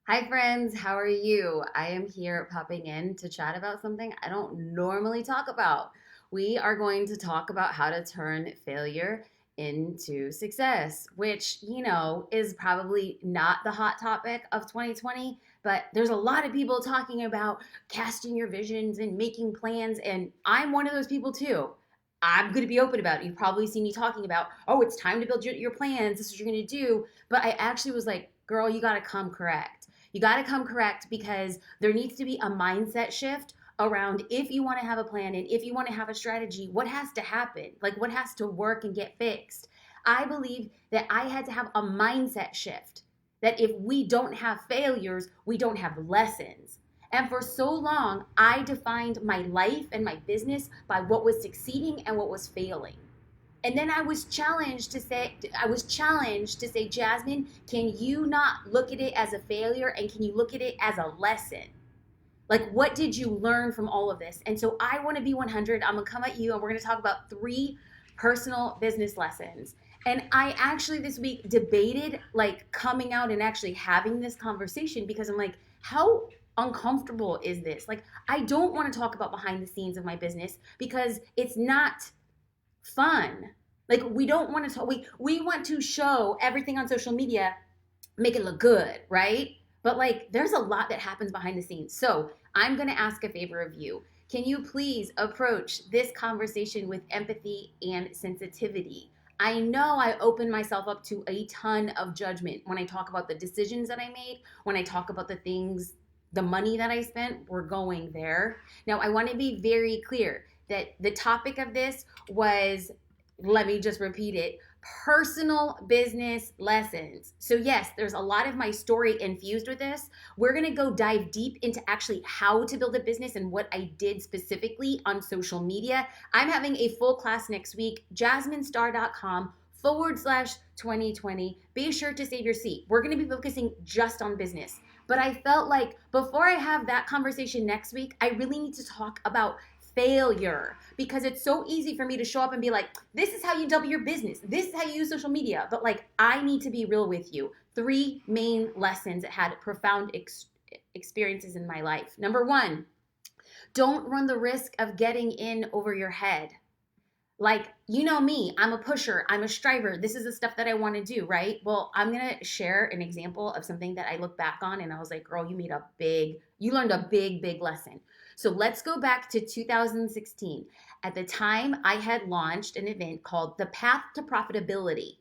Hi, friends. How are you? I am here popping in to chat about something I don't normally talk about. We are going to talk about how to turn failure into success, which, is probably not the hot topic of 2020, but there's a lot of people talking about casting your visions and making plans, and I'm one of those people too. I'm going to be open about it. You've probably seen me talking about, oh, it's time to build your plans. This is what you're going to do. But I actually was like, girl, you got to come correct. You got to come correct because there needs to be a mindset shift around if you want to have a plan and if you want to have a strategy, what has to happen? Like what has to work and get fixed? I believe that I had to have a mindset shift that if we don't have failures, we don't have lessons. And for so long, I defined my life and my business by what was succeeding and what was failing. And then I was challenged to say, Jasmine, can you not look at it as a failure and can you look at it as a lesson? Like, what did you learn from all of this? And so I want to be 100. I'm going to come at you and we're going to talk about three personal business lessons. And I actually this week debated like coming out and actually having this conversation because I'm like, how uncomfortable is this? Like, I don't want to talk about behind the scenes of my business because it's not fun. Like we don't want to talk, we want to show everything on social media, make it look good, right? But like there's a lot that happens behind the scenes. So I'm gonna ask a favor of you. Can you please approach this conversation with empathy and sensitivity? I know I open myself up to a ton of judgment when I talk about the decisions that I made, when I talk about the things, the money that I spent, we're going there. Now, I want to be very clear that the topic of this was, let me just repeat it, personal business lessons. So, yes, there's a lot of my story infused with this. We're going to go dive deep into actually how to build a business and what I did specifically on social media. I'm having a full class next week, jasminestar.com/2020. Be sure to save your seat. We're going to be focusing just on business. But I felt like before I have that conversation next week, I really need to talk about failure because it's so easy for me to show up and be like, this is how you double your business. This is how you use social media. But like, I need to be real with you. Three main lessons that had profound experiences in my life. Number one, don't run the risk of getting in over your head. Like, you know me, I'm a pusher, I'm a striver. This is the stuff that I want to do, right? Well, I'm going to share an example of something that I look back on and I was like, girl, you learned a big lesson. So let's go back to 2016. At the time, I had launched an event called The Path to Profitability.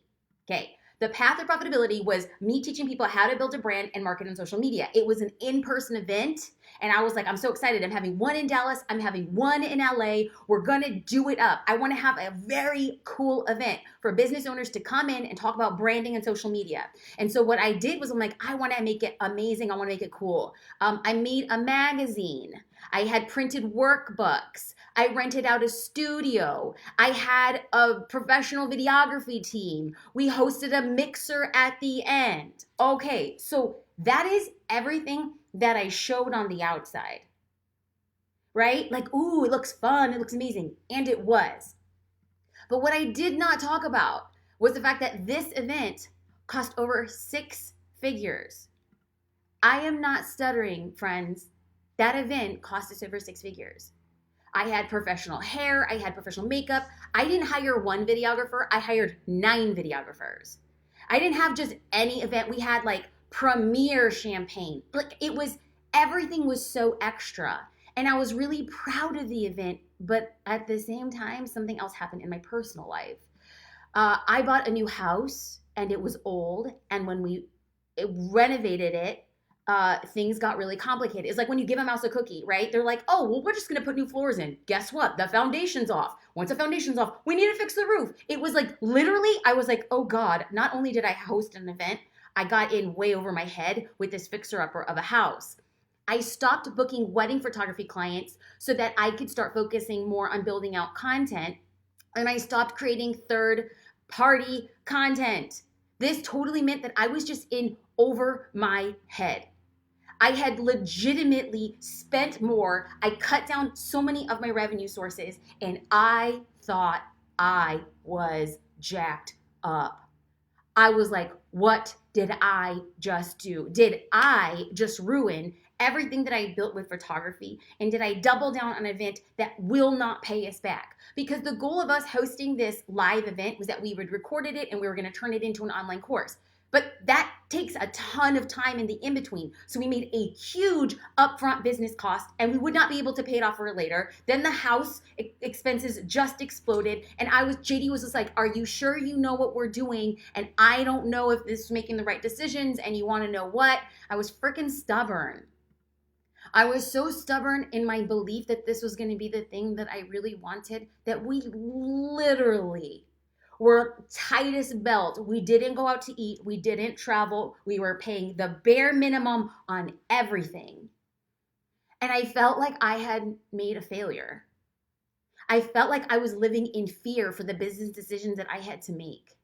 Okay. The Path to Profitability was me teaching people how to build a brand and market on social media. It was an in-person event. And I was like, I'm so excited. I'm having one in Dallas. I'm having one in LA. We're going to do it up. I want to have a very cool event for business owners to come in and talk about branding and social media. And so what I did was I'm like, I want to make it amazing. I want to make it cool. I made a magazine. I had printed workbooks. I rented out a studio. I had a professional videography team. We hosted a mixer at the end. Okay, so that is everything that I showed on the outside, right? Like, ooh, it looks fun, it looks amazing. And it was. But what I did not talk about was the fact that this event cost over 6 figures. I am not stuttering, friends. That event cost us over 6 figures. I had professional hair, I had professional makeup. I didn't hire one videographer, I hired 9 videographers. I didn't have just any event. We had like premier champagne. Like everything was so extra. And I was really proud of the event, but at the same time, something else happened in my personal life. I bought a new house and it was old. And when we renovated it, things got really complicated. It's like when you give a mouse a cookie, right? They're like, oh, well, we're just going to put new floors in. Guess what? The foundation's off. Once the foundation's off, we need to fix the roof. It was like literally, I was like, oh God, not only did I host an event, I got in way over my head with this fixer upper of a house. I stopped booking wedding photography clients so that I could start focusing more on building out content. And I stopped creating third party content. This totally meant that I was just in over my head. I had legitimately spent more. I cut down so many of my revenue sources and I thought I was jacked up. I was like, what did I just do? Did I just ruin everything that I built with photography? And did I double down on an event that will not pay us back? Because the goal of us hosting this live event was that we would recorded it and we were going to turn it into an online course. But that takes a ton of time in the in-between. So we made a huge upfront business cost and we would not be able to pay it off for later. Then the house expenses just exploded. And JD was just like, are you sure you know what we're doing? And I don't know if this is making the right decisions. And you want to know what? I was freaking stubborn. I was so stubborn in my belief that this was going to be the thing that I really wanted that we literally were tight as belt. We didn't go out to eat. We didn't travel. We were paying the bare minimum on everything. And I felt like I had made a failure. I felt like I was living in fear for the business decisions that I had to make.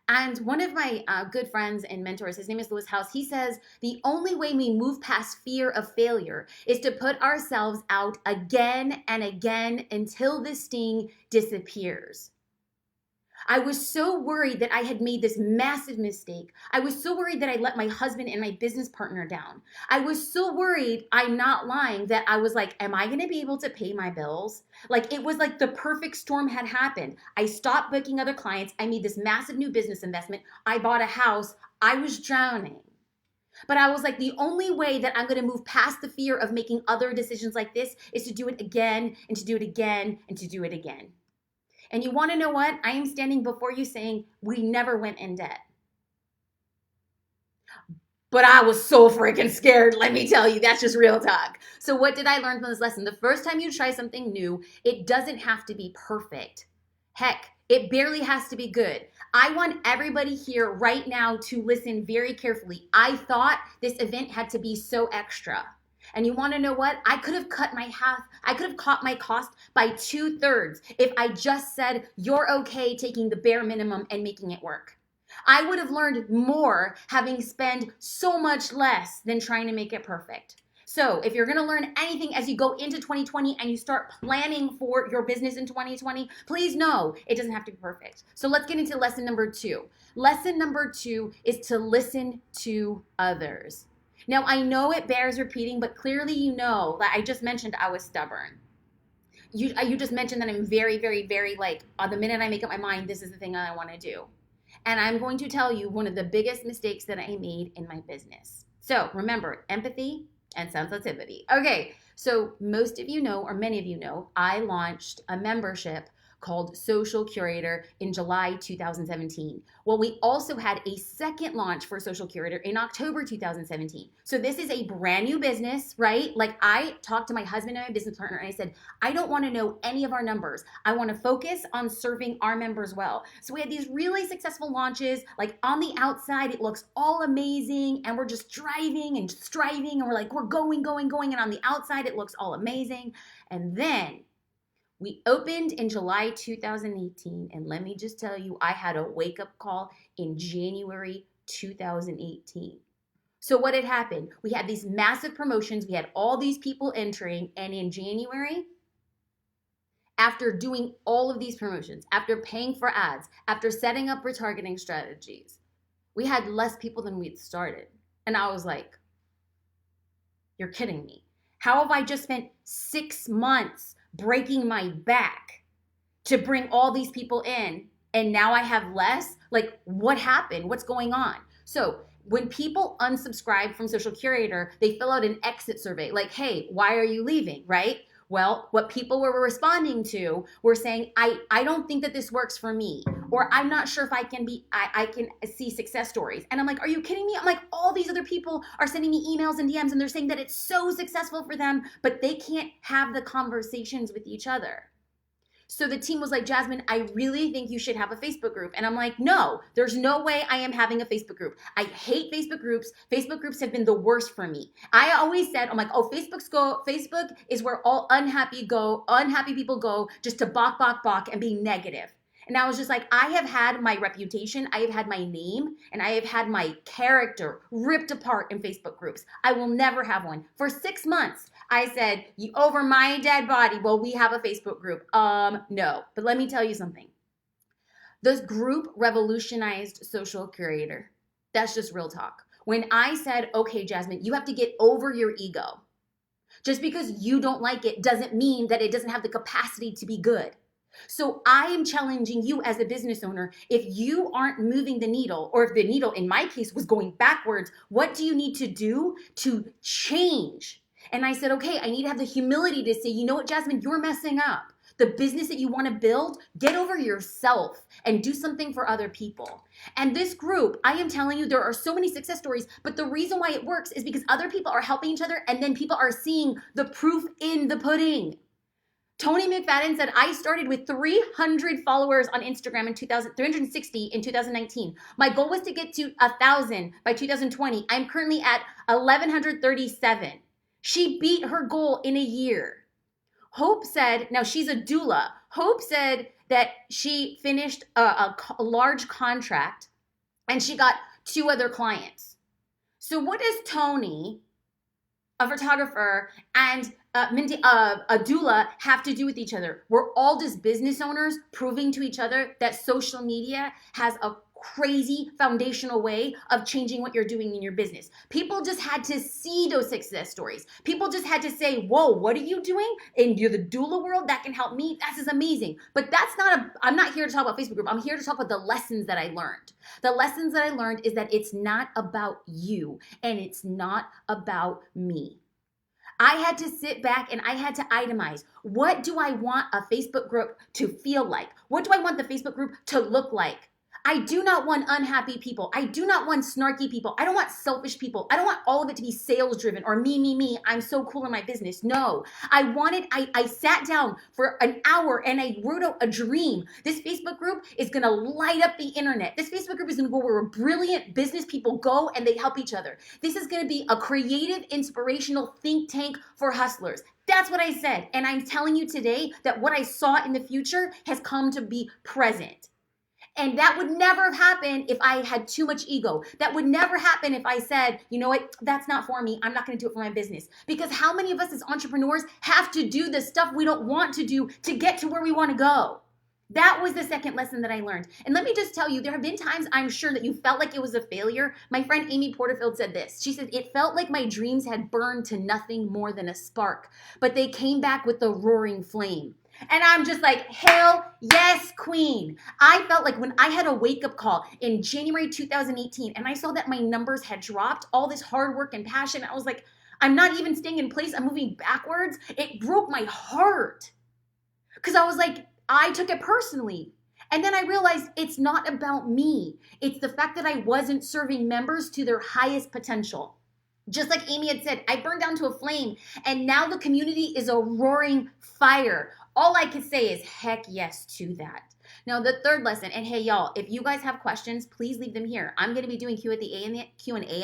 And one of my good friends and mentors, his name is Lewis House, he says, the only way we move past fear of failure is to put ourselves out again and again until the sting disappears. I was so worried that I had made this massive mistake. I was so worried that I let my husband and my business partner down. I was so worried, I'm not lying, that I was like, am I going to be able to pay my bills? Like, it was like the perfect storm had happened. I stopped booking other clients. I made this massive new business investment. I bought a house. I was drowning. But I was like, the only way that I'm going to move past the fear of making other decisions like this is to do it again and to do it again and to do it again. And you want to know what? I am standing before you saying we never went in debt. But I was so freaking scared, let me tell you. That's just real talk. So what did I learn from this lesson? The first time you try something new, it doesn't have to be perfect. Heck, it barely has to be good. I want everybody here right now to listen very carefully. I thought this event had to be so extra. And you want to know what? I could have cut my cost by 2/3 if I just said, you're okay taking the bare minimum and making it work. I would have learned more having spent so much less than trying to make it perfect. So if you're going to learn anything as you go into 2020 and you start planning for your business in 2020, please know it doesn't have to be perfect. So let's get into lesson number 2. Lesson number 2 is to listen to others. Now, I know it bears repeating, but clearly you know that I just mentioned I was stubborn. You just mentioned that I'm very, very, very like, on the minute I make up my mind, this is the thing that I want to do. And I'm going to tell you one of the biggest mistakes that I made in my business. So remember, empathy and sensitivity. Okay, so most of you know, or many of you know, I launched a membership called Social Curator in July 2017. Well, we also had a second launch for Social Curator in October 2017. So this is a brand new business, right? Like, I talked to my husband and my business partner and I said, I don't want to know any of our numbers. I want to focus on serving our members well. So we had these really successful launches. Like, on the outside, it looks all amazing and we're just driving and striving and we're like, we're going. And on the outside, it looks all amazing. And then we opened in July 2018, and let me just tell you, I had a wake-up call in January 2018. So what had happened? We had these massive promotions. We had all these people entering, and in January, after doing all of these promotions, after paying for ads, after setting up retargeting strategies, we had less people than we'd started. And I was like, you're kidding me. How have I just spent 6 months breaking my back to bring all these people in and now I have less? Like, what happened? What's going on? So when people unsubscribe from Social Curator, they fill out an exit survey like, hey, why are you leaving, right? Well, what people were responding to were saying, I don't think that this works for me, or I'm not sure if I can see success stories. And I'm like, are you kidding me? I'm like, all these other people are sending me emails and DMs and they're saying that it's so successful for them, but they can't have the conversations with each other. So the team was like, Jasmine, I really think you should have a Facebook group. And I'm like, no, there's no way I am having a Facebook group. I hate Facebook groups. Facebook groups have been the worst for me. I always said, I'm like, oh, Facebook is where all unhappy people go just to balk and be negative. And I was just like, I have had my reputation, I have had my name, and I have had my character ripped apart in Facebook groups. I will never have one. For 6 months, I said, over my dead body, well, we have a Facebook group. No. But let me tell you something. This group revolutionized Social Curator. That's just real talk. When I said, okay, Jasmine, you have to get over your ego. Just because you don't like it doesn't mean that it doesn't have the capacity to be good. So I am challenging you as a business owner. If you aren't moving the needle, or if the needle in my case was going backwards, what do you need to do to change? And I said, okay, I need to have the humility to say, you know what, Jasmine, you're messing up. The business that you want to build, get over yourself and do something for other people. And this group, I am telling you, there are so many success stories, but the reason why it works is because other people are helping each other, and then people are seeing the proof in the pudding. Tony McFadden said, I started with 300 followers on Instagram in 360 in 2019. My goal was to get to 1,000 by 2020. I'm currently at 1,137. She beat her goal in a year. Hope said, now she's a doula. Hope said that she finished a large contract and she got 2 other clients. So what does Tony, a photographer, and Mindy, a doula have to do with each other? We're all just business owners proving to each other that social media has a crazy foundational way of changing what you're doing in your business. People just had to see those success stories. People just had to say, whoa, what are you doing? And you're the doula world, that can help me. That's just amazing. But I'm not here to talk about Facebook group. I'm here to talk about the lessons that I learned. The lessons that I learned is that it's not about you and it's not about me. I had to sit back and I had to itemize. What do I want a Facebook group to feel like? What do I want the Facebook group to look like? I do not want unhappy people. I do not want snarky people. I don't want selfish people. I don't want all of it to be sales driven or me. I'm so cool in my business. No, I sat down for an hour and I wrote out a dream. This Facebook group is going to light up the internet. This Facebook group is going to go where brilliant business people go and they help each other. This is going to be a creative, inspirational think tank for hustlers. That's what I said. And I'm telling you today that what I saw in the future has come to be present. And that would never have happened if I had too much ego. That would never happen if I said, you know what, that's not for me. I'm not going to do it for my business. Because how many of us as entrepreneurs have to do the stuff we don't want to do to get to where we want to go? That was the second lesson that I learned. And let me just tell you, there have been times I'm sure that you felt like it was a failure. My friend Amy Porterfield said this. She said, it felt like my dreams had burned to nothing more than a spark, but they came back with a roaring flame. And I'm just like, hell yes, queen. I felt like when I had a wake-up call in January 2018 and I saw that my numbers had dropped, all this hard work and passion, I was like, I'm not even staying in place. I'm moving backwards. It broke my heart because I was like, I took it personally. And then I realized it's not about me. It's the fact that I wasn't serving members to their highest potential. Just like Amy had said, I burned down to a flame and now the community is a roaring fire. All I can say is heck yes to that. Now, the third lesson, and hey, y'all, if you guys have questions, please leave them here. I'm going to be doing Q&A at the end. Q&A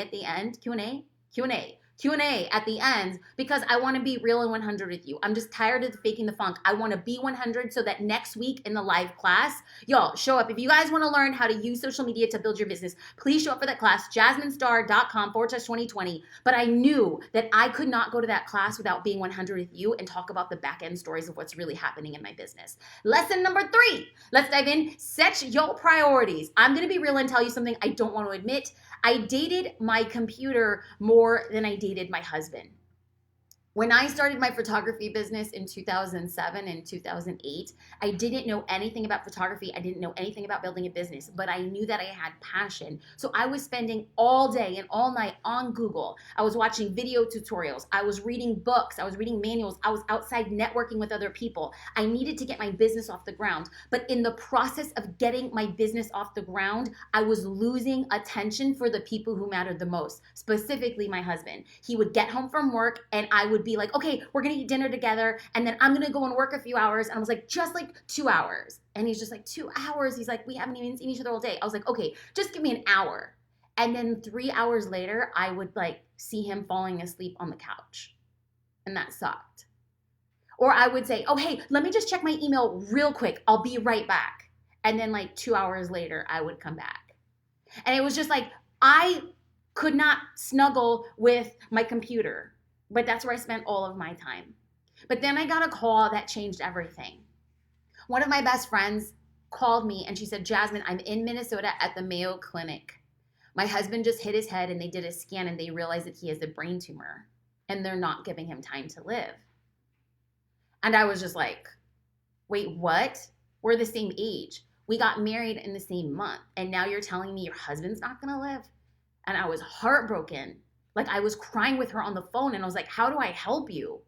at the end because I want to be real and 100 with you. I'm just tired of faking the funk. I want to be 100 so that next week in the live class, y'all show up. If you guys want to learn how to use social media to build your business, please show up for that class, jasminestar.com/2020. But I knew that I could not go to that class without being 100 with you and talk about the back end stories of what's really happening in my business. Lesson number 3, let's dive in. Set your priorities. I'm going to be real and tell you something I don't want to admit. I dated my computer more than I dated my husband. When I started my photography business in 2007 and 2008, I didn't know anything about photography. I didn't know anything about building a business, but I knew that I had passion. So I was spending all day and all night on Google. I was watching video tutorials. I was reading books. I was reading manuals. I was outside networking with other people. I needed to get my business off the ground. But in the process of getting my business off the ground, I was losing attention for the people who mattered the most, specifically my husband. He would get home from work and I would be like, okay, we're gonna eat dinner together and then I'm gonna go and work a few hours. And I was like, just like 2 hours. And he's just like, 2 hours? He's like, we haven't even seen each other all day. I was like, okay, just give me an hour. And then 3 hours later, I would like see him falling asleep on the couch. And that sucked. Or I would say, oh, hey, let me just check my email real quick. I'll be right back. And then like 2 hours later, I would come back. And it was just like, I could not snuggle with my computer. But that's where I spent all of my time. But then I got a call that changed everything. One of my best friends called me and she said, Jasmine, I'm in Minnesota at the Mayo Clinic. My husband just hit his head and they did a scan and they realized that he has a brain tumor and they're not giving him time to live. And I was just like, wait, what? We're the same age. We got married in the same month. And now you're telling me your husband's not going to live? And I was heartbroken. Like, I was crying with her on the phone and I was like, how do I help you?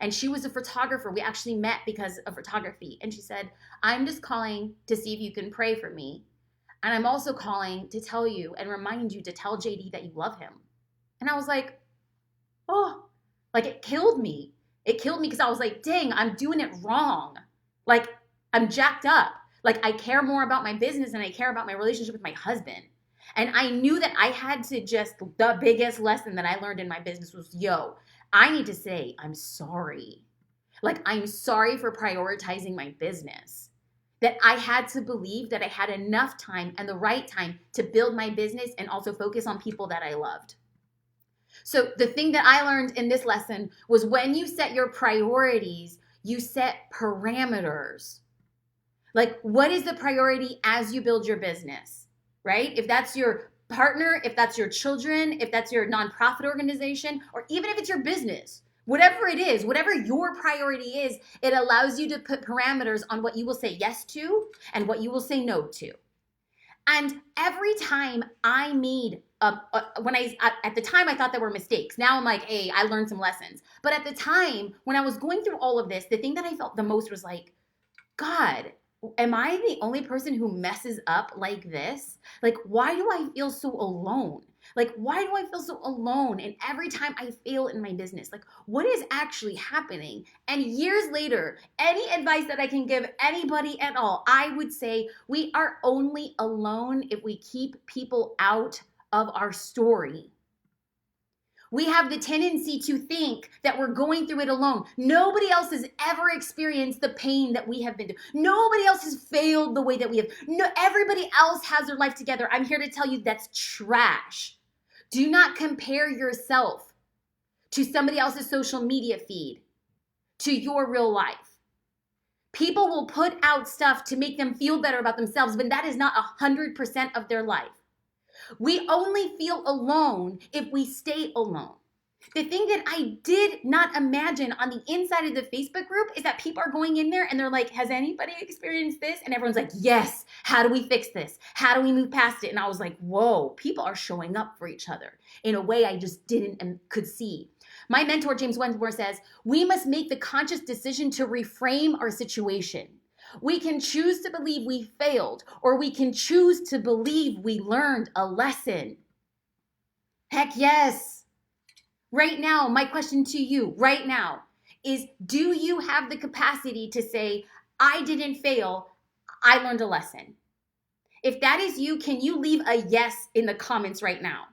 And she was a photographer. We actually met because of photography. And she said, I'm just calling to see if you can pray for me. And I'm also calling to tell you and remind you to tell JD that you love him. And I was like, oh, like it killed me. It killed me because I was like, dang, I'm doing it wrong. Like, I'm jacked up. Like, I care more about my business than I care about my relationship with my husband. And I knew that I had to the biggest lesson that I learned in my business was, I need to say, I'm sorry. Like, I'm sorry for prioritizing my business. That I had to believe that I had enough time and the right time to build my business and also focus on people that I loved. So the thing that I learned in this lesson was when you set your priorities, you set parameters. Like, what is the priority as you build your business, right? If that's your partner, if that's your children, if that's your nonprofit organization, or even if it's your business, whatever it is, whatever your priority is, it allows you to put parameters on what you will say yes to and what you will say no to. And every time I made at the time I thought there were mistakes. Now I'm like, hey, I learned some lessons. But at the time when I was going through all of this, the thing that I felt the most was like, God, am I the only person who messes up like this? Like, why do I feel so alone? Like, why do I feel so alone? And every time I fail in my business, like, what is actually happening? And years later, any advice that I can give anybody at all, I would say we are only alone if we keep people out of our story. We have the tendency to think that we're going through it alone. Nobody else has ever experienced the pain that we have been through. Nobody else has failed the way that we have. No, everybody else has their life together. I'm here to tell you that's trash. Do not compare yourself to somebody else's social media feed, to your real life. People will put out stuff to make them feel better about themselves, but that is not 100% of their life. We only feel alone if we stay alone. The thing that I did not imagine on the inside of the Facebook group is that people are going in there and they're like, has anybody experienced this? And everyone's like, yes. How do we fix this? How do we move past it? And I was like, whoa, people are showing up for each other in a way I just didn't and could see. My mentor, James Wedmore, says, we must make the conscious decision to reframe our situation. We can choose to believe we failed, or we can choose to believe we learned a lesson. Heck yes. Right now, my question to you right now is, do you have the capacity to say, I didn't fail, I learned a lesson? If that is you, can you leave a yes in the comments right now?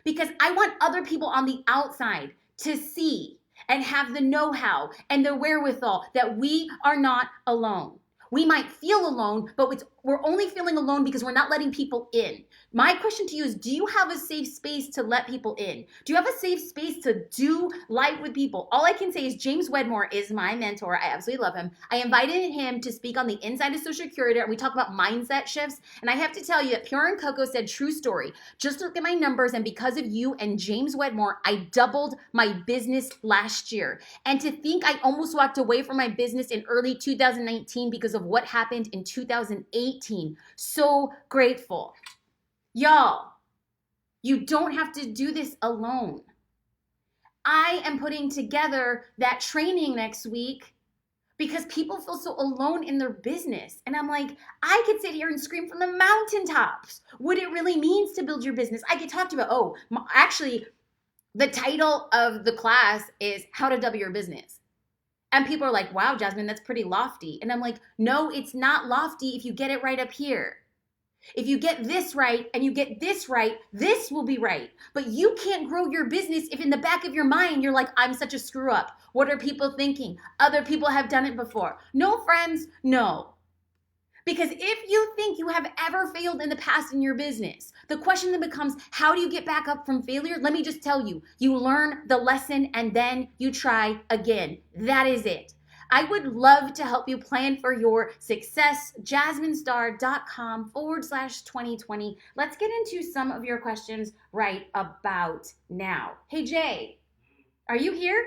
Because I want other people on the outside to see and have the know-how and the wherewithal that we are not alone. We might feel alone, but we're only feeling alone because we're not letting people in. My question to you is, do you have a safe space to let people in? Do you have a safe space to do life with people? All I can say is James Wedmore is my mentor. I absolutely love him. I invited him to speak on the Inside of Social Curator, and we talk about mindset shifts. And I have to tell you that Pure and Coco said, true story. Just look at my numbers, and because of you and James Wedmore, I doubled my business last year. And to think I almost walked away from my business in early 2019 because of what happened in 2018. So grateful. Y'all, you don't have to do this alone. I am putting together that training next week because people feel so alone in their business. And I'm like, I could sit here and scream from the mountaintops what it really means to build your business. I could talk to you about, actually, the title of the class is How to Double Your Business. And people are like, wow, Jasmine, that's pretty lofty. And I'm like, no, it's not lofty if you get it right up here. If you get this right and you get this right, this will be right. But you can't grow your business if in the back of your mind, you're like, I'm such a screw up. What are people thinking? Other people have done it before. No, friends, no. Because if you think you have ever failed in the past in your business, the question then becomes, how do you get back up from failure? Let me just tell you, you learn the lesson and then you try again. That is it. I would love to help you plan for your success. JasmineStar.com/2020. Let's get into some of your questions right about now. Hey, Jay, are you here?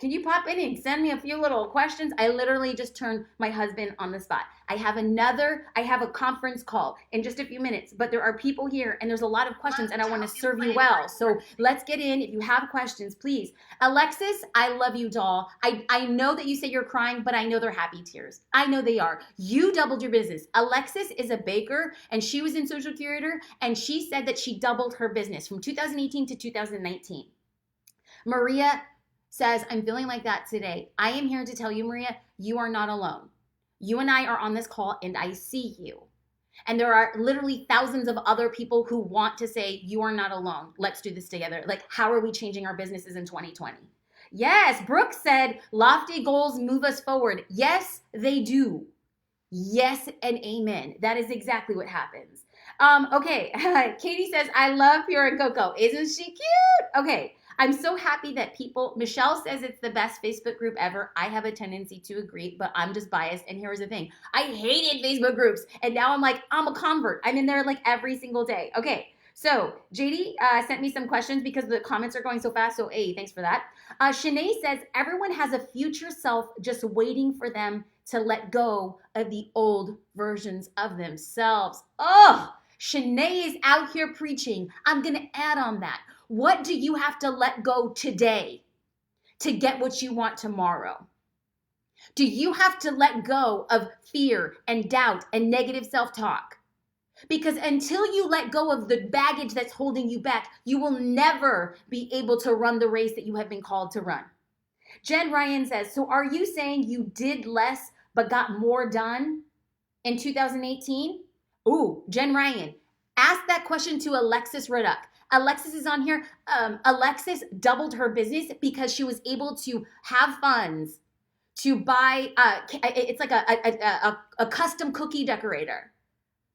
Can you pop in and send me a few little questions? I literally just turned my husband on the spot. I have a conference call in just a few minutes, but there are people here and there's a lot of questions and I want to serve you well. So let's get in. If you have questions, please. Alexis, I love you, doll. I know that you say you're crying, but I know they're happy tears. I know they are. You doubled your business. Alexis is a baker and she was in Social Curator and she said that she doubled her business from 2018 to 2019. Maria says, I'm feeling like that today. I am here to tell you, Maria, you are not alone. You and I are on this call and I see you. And there are literally thousands of other people who want to say, you are not alone. Let's do this together. Like, how are we changing our businesses in 2020? Yes, Brooke said, lofty goals move us forward. Yes, they do. Yes and amen. That is exactly what happens. Okay, Katie says, I love Pure and Coco. Isn't she cute? Okay. I'm so happy that Michelle says it's the best Facebook group ever. I have a tendency to agree, but I'm just biased. And here's the thing. I hated Facebook groups. And now I'm like, I'm a convert. I'm in there like every single day. Okay. So JD sent me some questions because the comments are going so fast. So A, thanks for that. Shanae says, everyone has a future self just waiting for them to let go of the old versions of themselves. Oh, Shanae is out here preaching. I'm going to add on that. What do you have to let go today to get what you want tomorrow? Do you have to let go of fear and doubt and negative self-talk? Because until you let go of the baggage that's holding you back, you will never be able to run the race that you have been called to run. Jen Ryan says, so are you saying you did less but got more done in 2018? Ooh, Jen Ryan, ask that question to Alexis Ruddock. Alexis is on here. Alexis doubled her business because she was able to have funds to buy, it's like a custom cookie decorator.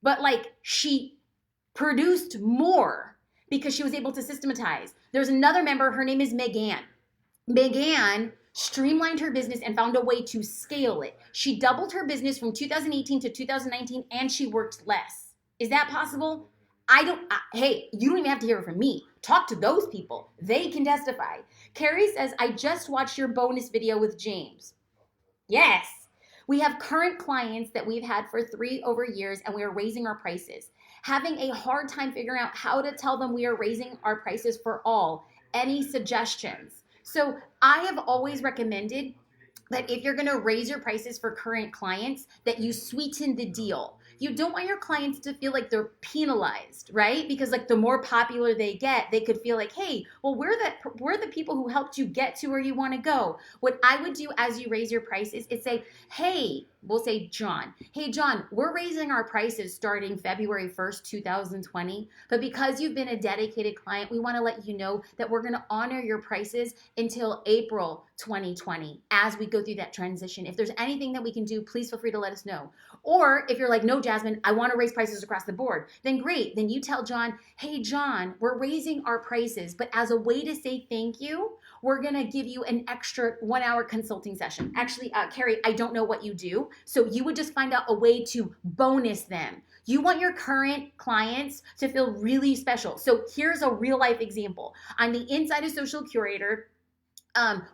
But like she produced more because she was able to systematize. There's another member, her name is Megan. Megan streamlined her business and found a way to scale it. She doubled her business from 2018 to 2019 and she worked less. Is that possible? Hey, you don't even have to hear it from me. Talk to those people. They can testify. Carrie says, I just watched your bonus video with James. Yes. We have current clients that we've had for 3 over years and we are raising our prices. Having a hard time figuring out how to tell them we are raising our prices for all. Any suggestions? So I have always recommended that if you're going to raise your prices for current clients, that you sweeten the deal. You don't want your clients to feel like they're penalized, right? Because like the more popular they get, they could feel like, hey, well, we're the people who helped you get to where you want to go. What I would do as you raise your prices is say, hey, we'll say John. Hey, John, we're raising our prices starting February 1st, 2020. But because you've been a dedicated client, we want to let you know that we're going to honor your prices until April 2020 as we go through that transition. If there's anything that we can do, please feel free to let us know. Or if you're like, no, Jasmine, I want to raise prices across the board, then great. Then you tell John, hey, John, we're raising our prices, but as a way to say thank you, we're going to give you an extra 1-hour consulting session. Actually, Carrie, I don't know what you do. So you would just find out a way to bonus them. You want your current clients to feel really special. So here's a real life example. On the inside of Social Curator,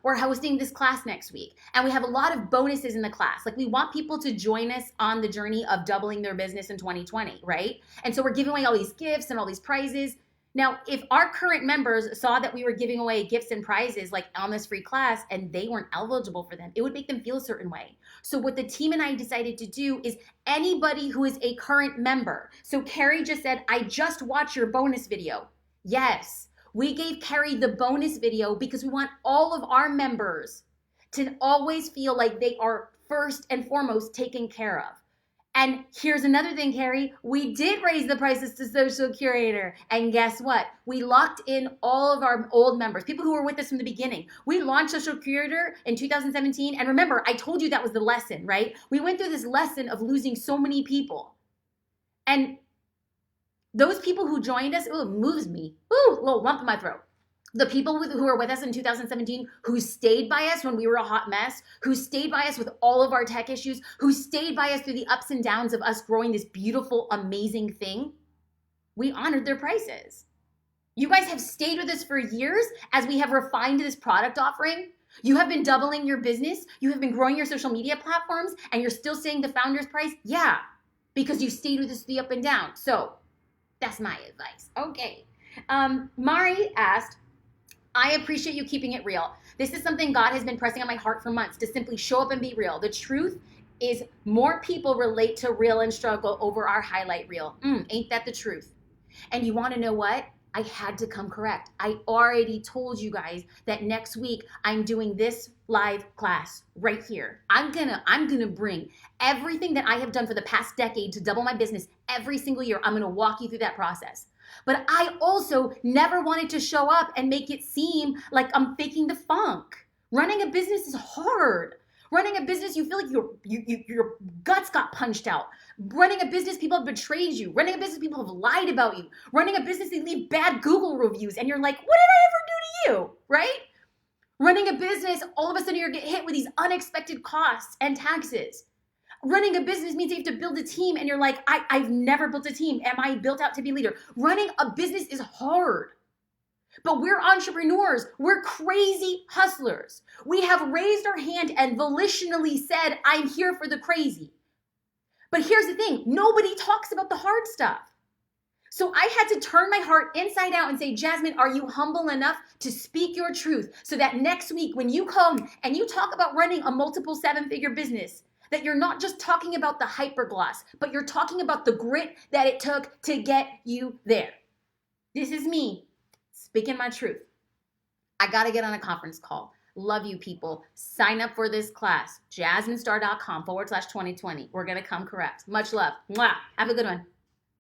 we're hosting this class next week and we have a lot of bonuses in the class. Like we want people to join us on the journey of doubling their business in 2020, right? And so we're giving away all these gifts and all these prizes. Now, if our current members saw that we were giving away gifts and prizes like on this free class and they weren't eligible for them, it would make them feel a certain way. So what the team and I decided to do is anybody who is a current member. So Carrie just said, I just watched your bonus video. Yes. We gave Carrie the bonus video because we want all of our members to always feel like they are first and foremost taken care of. And here's another thing, Carrie. We did raise the prices to Social Curator. And guess what? We locked in all of our old members, people who were with us from the beginning. We launched Social Curator in 2017. And remember, I told you that was the lesson, right? We went through this lesson of losing so many people. And those people who joined us, ooh, it moves me. Ooh, a little lump in my throat. The people who were with us in 2017, who stayed by us when we were a hot mess, who stayed by us with all of our tech issues, who stayed by us through the ups and downs of us growing this beautiful, amazing thing, we honored their prices. You guys have stayed with us for years as we have refined this product offering. You have been doubling your business. You have been growing your social media platforms, and you're still saying the founder's price? Yeah, because you stayed with us through the up and down. So that's my advice. Okay. Mari asked, I appreciate you keeping it real. This is something God has been pressing on my heart for months, to simply show up and be real. The truth is more people relate to real and struggle over our highlight reel. Ain't that the truth? And you want to know what? I had to come correct. I already told you guys that next week I'm doing this live class right here. I'm gonna bring everything that I have done for the past decade to double my business every single year. I'm gonna walk you through that process. But I also never wanted to show up and make it seem like I'm faking the funk. Running a business is hard. Running a business, you feel like your guts got punched out. Running a business, people have betrayed you. Running a business, people have lied about you. Running a business, they leave bad Google reviews, and you're like, what did I ever do to you, right? Running a business, all of a sudden you're get hit with these unexpected costs and taxes. Running a business means you have to build a team, and you're like, I've never built a team. Am I built out to be a leader? Running a business is hard. But we're entrepreneurs. We're crazy hustlers. We have raised our hand and volitionally said, I'm here for the crazy. But here's the thing. Nobody talks about the hard stuff. So I had to turn my heart inside out and say, Jasmine, are you humble enough to speak your truth so that next week when you come and you talk about running a multiple 7-figure business, that you're not just talking about the hypergloss, but you're talking about the grit that it took to get you there. This is me speaking my truth. I got to get on a conference call. Love you, people. Sign up for this class, jasminestar.com/2020. We're going to come correct. Much love. Mwah. Have a good one.